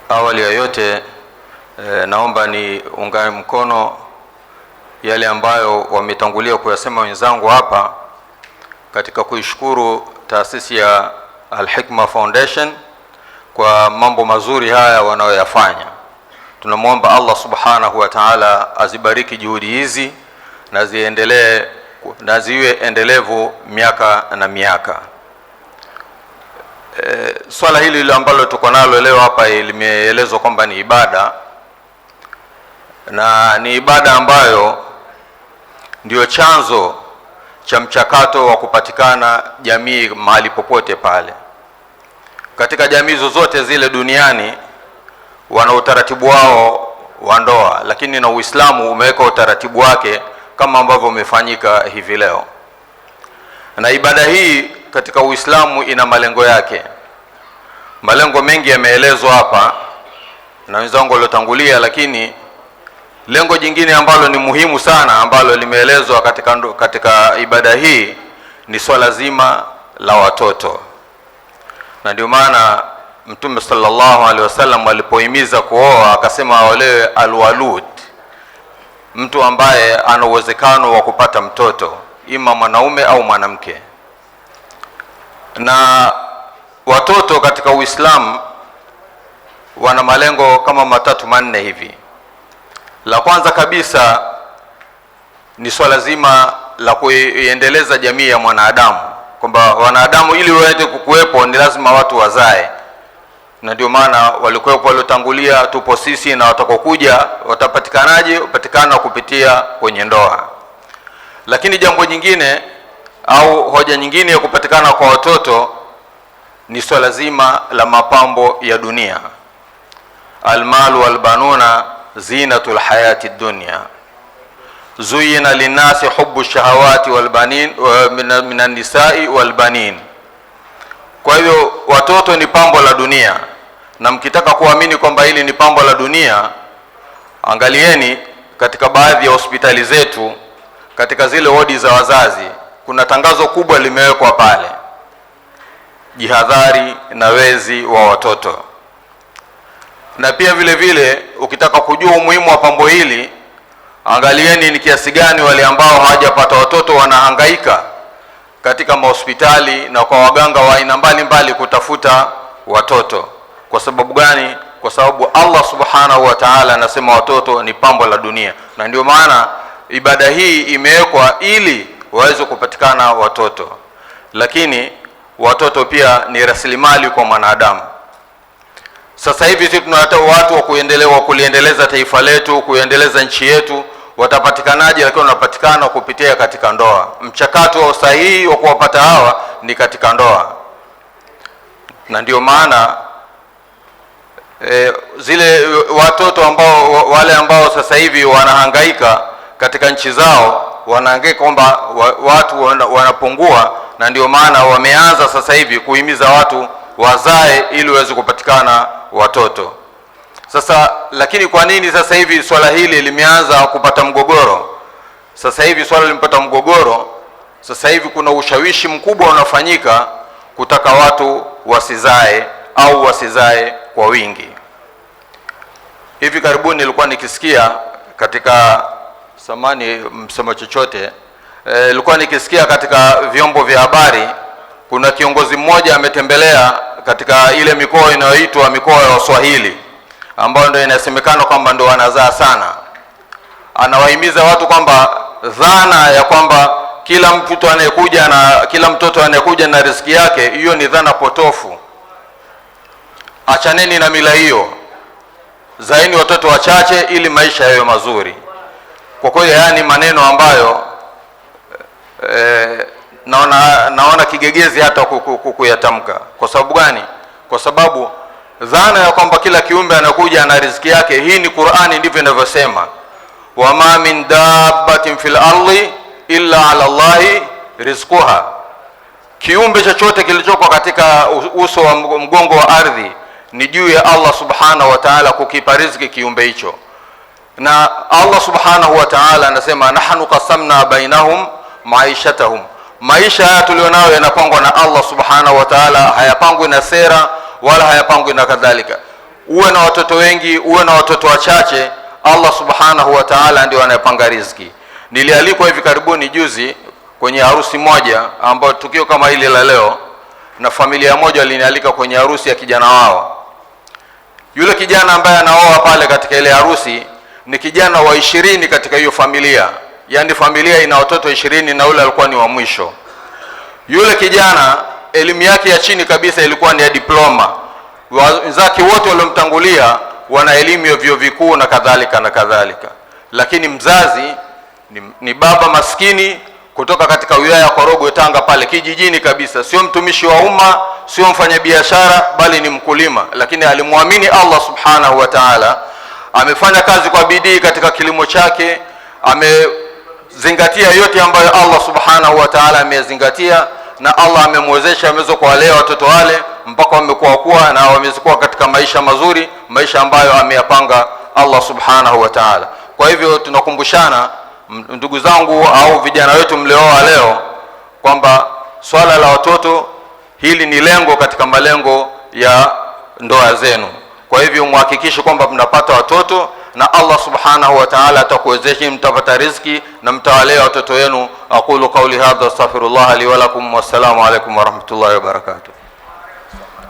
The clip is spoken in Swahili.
Awali ya yote naomba ni ungane mkono yale ambayo wametangulia kuyasema wenzangu hapa katika kuishukuru taasisi ya Al-Hikma Foundation kwa mambo mazuri haya wanayoyafanya. Tunamwomba Allah Subhanahu wa Ta'ala azibariki juhudi hizi na ziendelee na ziwe endelevu miaka na miaka. Swala hili ambalo tuko nalo leo hapa limeelezwa kwamba ni ibada, na ni ibada ambayo ndio chanzo cha mchakato wa kupatikana jamii mahali popote pale. Katika jamii zozote zile duniani wana utaratibu wao wa ndoa, lakini na Uislamu umeweka utaratibu wake kama ambavyo umefanyika hivi leo. Na ibada hii katika Uislamu ina malengo yake. Malengo mengi yameelezwa hapa na wenzangu waliotangulia, lakini lengo jingine ambalo ni muhimu sana ambalo limeelezwa katika ibada hii ni swala zima la watoto. Na ndio maana Mtume sallallahu alaihi wasallam alipohimiza kuoa akasema aolewe alwalud, mtu ambaye ana uwezekano wa kupata mtoto, ima mwanaume au mwanamke. Na watoto katika Uislamu wana malengo kama matatu manne hivi. La kwanza kabisa ni swala zima la kuendeleza jamii ya mwanadamu, kwamba wanadamu ili waweze kukuwepo ni lazima watu wazae. Na ndio maana walikuwepo waliotangulia, tupo sisi, na watakokuja watapatikanaje? Upatikana kupitia kwenye ndoa. Lakini jambo jingine au hoja nyingine ya kupatikana kwa watoto ni swala zima la mapambo ya dunia. Almalu walbanuna zinatul hayati dunya, zuyina linnasi hubbu shahawati walbanin minan nisai walbanin. Kwa hivyo watoto ni pambo la dunia, na mkitaka kuamini kwamba hili ni pambo la dunia, angalieni katika baadhi ya hospitali zetu, katika zile wodi za wazazi, kuna tangazo kubwa limewekwa pale: jihadhari na wezi wa watoto. Na pia vile vile ukitaka kujua umuhimu wa pambo hili, angalieni ni kiasi gani wale ambao hawajapata watoto wanahangaika katika mahospitali na kwa waganga wa aina mbalimbali kutafuta watoto. Kwa sababu gani? Kwa sababu Allah Subhanahu wa Ta'ala anasema watoto ni pambo la dunia, na ndio maana ibada hii imewekwa ili waweze kupatikana watoto. Lakini watoto pia ni rasilimali kwa mwanadamu. Sasa hivi sisi tunataka watu wa kuliendeleza taifa letu, kuendeleza nchi yetu. Watapatikanaje? Lakini wanapatikana kupitia katika ndoa. Mchakato sahihi wa kuwapata hawa ni katika ndoa. Na ndio maana zile watoto wale ambao sasa hivi wanahangaika katika nchi zao, wanahangaika kwamba watu wanapungua, na ndio maana wameanza sasa hivi kuhimiza watu wazae ili waweze kupatikana watoto. Sasa lakini kwa nini sasa hivi swala hili limeanza kupata mgogoro? Sasa hivi swala limepata mgogoro, sasa hivi kuna ushawishi mkubwa unafanyika kutaka watu wasizae au wasizae kwa wingi. Hivi karibuni nilikuwa nikisikia katika msemo chochote, nilikuwa nikisikia katika vyombo vya habari, kuna kiongozi mmoja ametembelea katika ile mikoa inayoitwa mikoa ya Waswahili, ambayo ndio inasemekana kwamba ndio wanazaa sana. Anawahimiza watu kwamba dhana ya kwamba kila mtoto anayekuja na riziki yake, hiyo ni dhana potofu. Achaneni na mila hiyo, zaeni watoto wachache ili maisha yawe mazuri. Kwa kweli haya ni maneno ambayo naona kigegezi hata kuyatamka. Kwa sababu gani? Kwa sababu dhana ya kwamba kila kiumbe anakuja na riziki yake, hii ni Qur'ani ndivyo inavyosema: wama min dabbatin fil ardi illa ala Allahi rizquha. Kiumbe chochote kilichoko katika uso wa mgongo wa ardhi ni juu ya Allah Subhanahu wa Ta'ala kukipa riziki kiumbe hicho. Na Allah Subhanahu wa Ta'ala anasema nahnu qasamna bainahum maishatahum. Maisha haya tulionayo yanapangwa na Allah Subhanahu wa Ta'ala, hayapangwi na sera wala hayapangwi na kadhalika. uwe na watoto wengi, uwe na watoto wachache, Allah subhanahu wa ta'ala ndio anayepanga riziki. Nilialikwa hivi karibuni juzi kwenye harusi moja, ambayo tukio kama hili la leo, na familia moja walinialika kwenye harusi ya kijana wao. Yule kijana ambaye anaoa pale katika ile harusi ni kijana wa 20 katika hiyo familia, yani familia ina watoto 20 na yule alikuwa ni wa mwisho. Yule kijana elimu yake ya chini kabisa ilikuwa ni ya diploma, wenzake wote waliomtangulia wana elimu ya vyuo vikuu na kadhalika na kadhalika, lakini mzazi ni baba maskini kutoka katika wilaya ya Korogwe, Tanga, pale kijijini kabisa, sio mtumishi wa umma, sio mfanyabiashara, bali ni mkulima, lakini alimwamini Allah subhanahu wa ta'ala. Amefanya kazi kwa bidii katika kilimo chake, amezingatia yote ambayo Allah subhanahu wa ta'ala amezingatia, na Allah amemwezesha, ameweza kuwalea watoto wale mpaka wamekuwa na wamekuwa katika maisha mazuri, maisha ambayo ameyapanga Allah subhanahu wa ta'ala. Kwa hivyo tunakumbushana ndugu zangu au vijana wetu mlioa leo kwamba swala la watoto hili ni lengo katika malengo ya ndoa zenu. Kwa hivyo muhakikishe kwamba mnapata watoto na Allah subhanahu wa ta'ala atakuwezesha, mtapata riziki na mtawalea watoto wenu. Aqulu qawli hadha astaghfirullah li wa lakum, wassalamu alaykum wa rahmatullahi wa barakatuh.